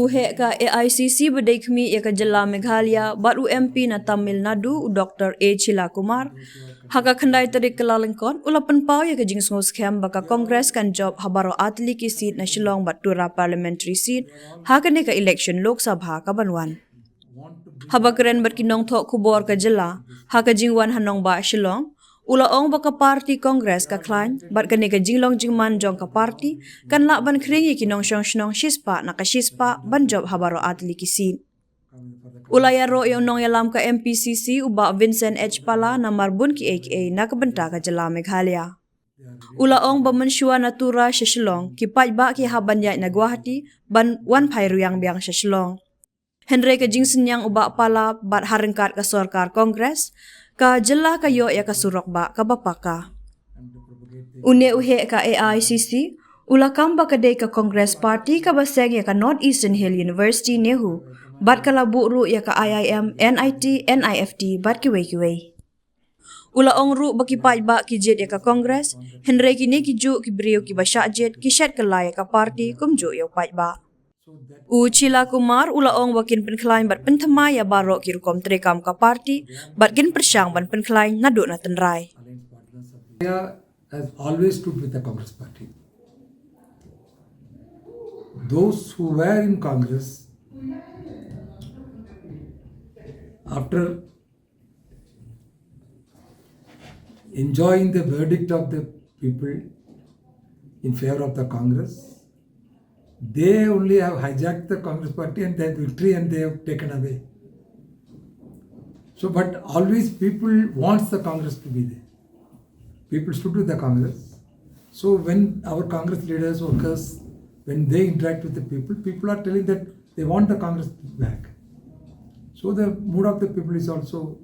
uhe ka AICC badaikmi ya ka jala Meghalaya baru MP na Tamil Nadu Dr. A. Chila Kumar haka khandai tarik kelalengkon ulapan pau ya ka jing Sngewskhem baka Kongres kan job habaro atli ki seat na Shillong bat Tura parliamentary seat haka ne ka election Lok Sabha ka banwan haba keren bat kinong thok kubor ka jala haka jingwan hanong ba Shillong ulaong baka parti Kongres ka klan bat kane ka jinglong jingman jong ka parti kan la ban khring kinong shnong shispa na ka shispa ban job habaro atli kisin ulaya ro yung nong yalam ka MPCC uba Vincent H Pala na marbun ki aka na kabenta ka jala Meghalaya ulaong ba mansyua na Tura sa Shillong ki pajba ki haban yai na Guwahati ban wan phai ruyang biang sa Shillong Henry ka jing senyang uba Pala bat harengkat ka sorkar Kongres ka jela kayo ya kasurok ba ka bapaka. Une uhe ka AICC, ulakam ba kadai ka Congress Party ka baseng ya ka Northeastern Hill University nehu, bat ka labu ru ya ka IIM, NIT, NIFT, bat kiway. Ulaong ru bakipaj ba ki jet ya ka Congress, henry kini ki ju ki brio ki basya jet ki shet ka laya ka party kumju ya paj ba. Chila Kumar ulaong wakin penklain bat pentama ya baro kirukom trekam ka party bat kin persyang ban penklain nadu na tenrai. Has always stood with the Congress party. Those who were in Congress after enjoying the verdict of the people in favor of the Congress, they only have hijacked the Congress party and their victory and they have taken away. So, but always people wants the Congress to be there. People stood with the Congress. So when our Congress leaders, workers, when they interact with the people, people are telling that they want the Congress back. So the mood of the people is also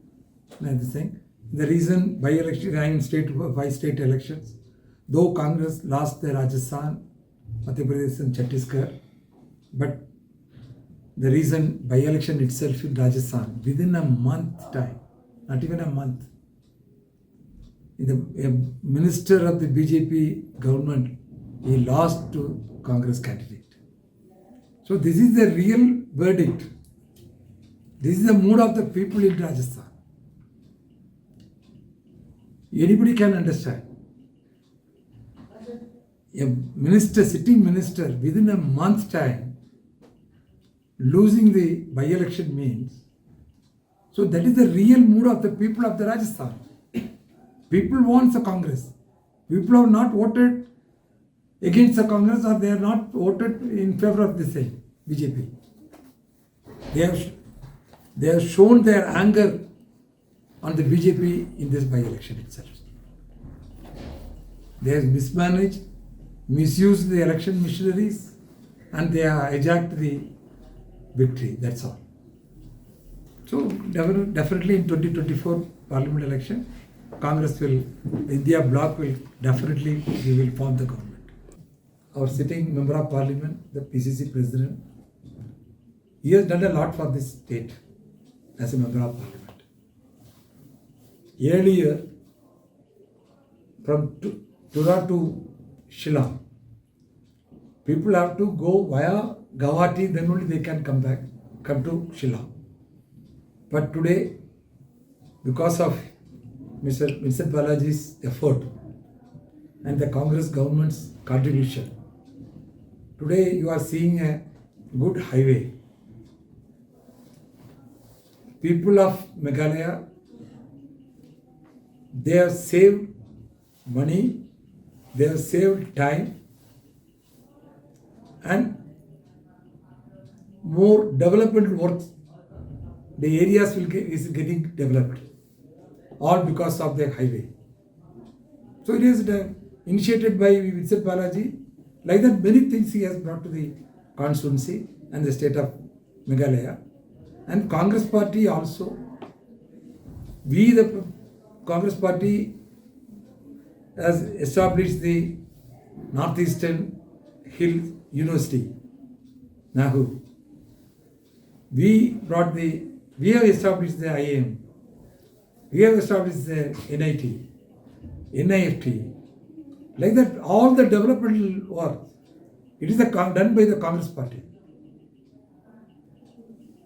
the same. The reason by-election in five state elections, though Congress lost the Rajasthan, Madhya Pradesh and Chhattisgarh, but the reason by-election itself in Rajasthan, within a month time, not even a month, a minister of the BJP government, he lost to Congress candidate. So this is the real verdict. This is the mood of the people in Rajasthan. Anybody can understand. A minister, sitting minister, within a month's time, losing the by-election means, so that is the real mood of the people of the Rajasthan. People want the Congress. People have not voted against the Congress or they have not voted in favor of the same BJP. They have shown their anger on the BJP in this by-election itself. They have mismanaged, misused the election machineries and they have hijacked the victory, that's all. So definitely in 2024 parliament election, Congress will, India bloc will definitely, we will form the government. Our sitting member of parliament, the PCC president, he has done a lot for this state as a member of parliament. Earlier, from Tura to Shillong, people have to go via Guwahati, then only they can come to Shillong. But today, because of Mr. Vincent Balaji's effort and the Congress government's contribution, today you are seeing a good highway. People of Meghalaya, they have saved money, they have saved time, and more development work, the areas is getting developed, all because of the highway. So it is initiated by Vincent Balaji. Like that, many things he has brought to the constituency and the state of Meghalaya. And Congress party also. We, the Congress party, has established the Northeastern Hill University, Nahu. We have established the IIM. We have established the NIT, NIFT. Like that, all the developmental work, it is done by the Congress party.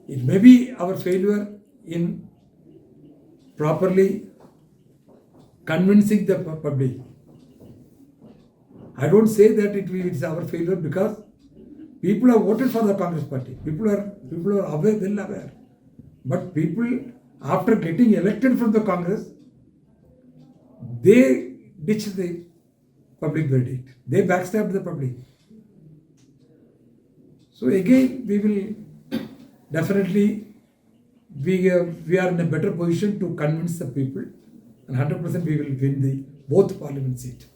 It may be our failure in properly convincing the public. I don't say that it's our failure because people have voted for the Congress party. People are aware, well aware. But people, after getting elected from the Congress, they ditch the public verdict. They backstab the public. So again, we will definitely, we are in a better position to convince the people, and 100% we will win the both parliament seat.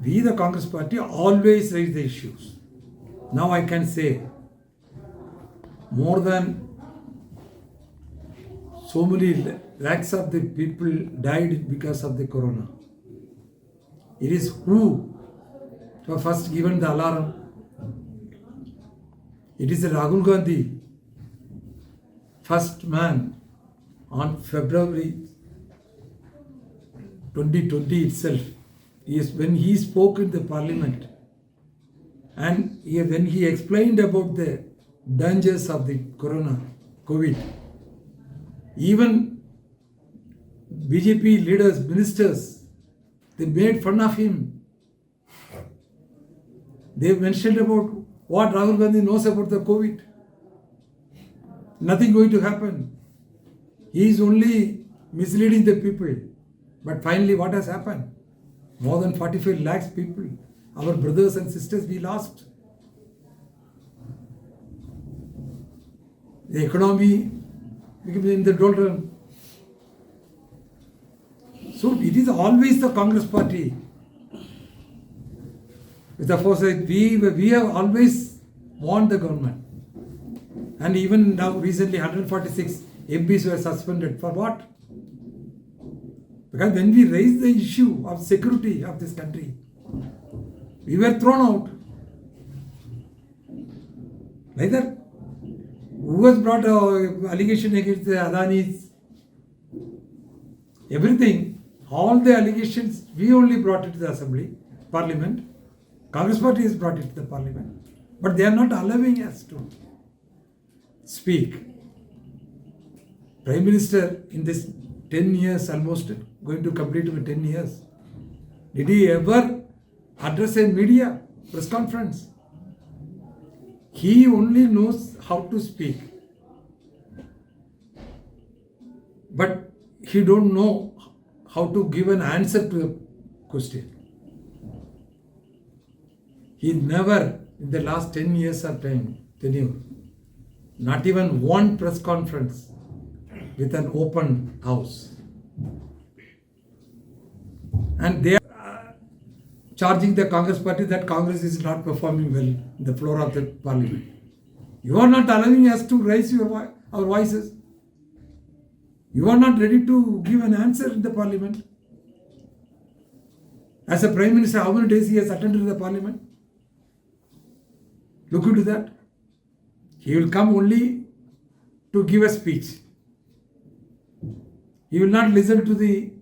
We, the Congress party, always raise the issues. Now I can say more than so many lakhs of the people died because of the corona. It is who was first given the alarm. It is Rahul Gandhi, first man on February 2020 itself. When he spoke in the parliament and when he explained about the dangers of the COVID, even BJP leaders, ministers, they made fun of him. They mentioned about what Rahul Gandhi knows about the COVID. Nothing going to happen. He is only misleading the people. But finally, what has happened? More than 45 lakhs people, our brothers and sisters, we lost. The economy became in the doldrum. So it is always the Congress party. With the foresight, we have always warned the government. And even now, recently, 146 MPs were suspended. For what? Because when we raised the issue of security of this country, we were thrown out. Neither who has brought an allegation against the Adanis, everything, all the allegations, we only brought it to the Assembly, Parliament. Congress party has brought it to the Parliament. But they are not allowing us to speak. Prime Minister in this 10 years almost, going to complete with 10 years. Did he ever address a media press conference? He only knows how to speak. But he don't know how to give an answer to a question. He never, in the last 10 years of tenure, not even one press conference with an open house. And they are charging the Congress party that Congress is not performing well in the floor of the parliament. You are not allowing us to raise our voices. You are not ready to give an answer in the parliament. As a Prime Minister, how many days he has attended the parliament? Look into that. He will come only to give a speech. He will not listen to the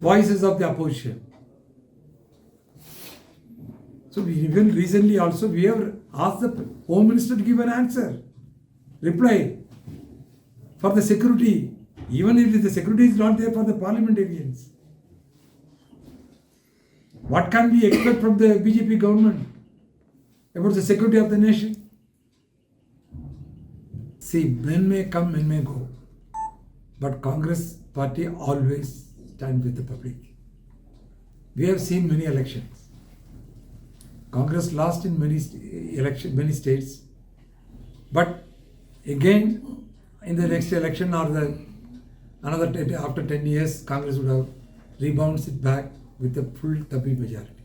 voices of the opposition. So even recently also we have asked the Home Minister to give an answer, reply for the security, even if the security is not there for the parliamentarians. What can we expect from the BJP government about the security of the nation? See, men may come, men may go, but Congress party always stand with the public. We have seen many elections. Congress lost in many states, but again in the next election or after 10 years, Congress would have rebounded it back with a full Tabi majority.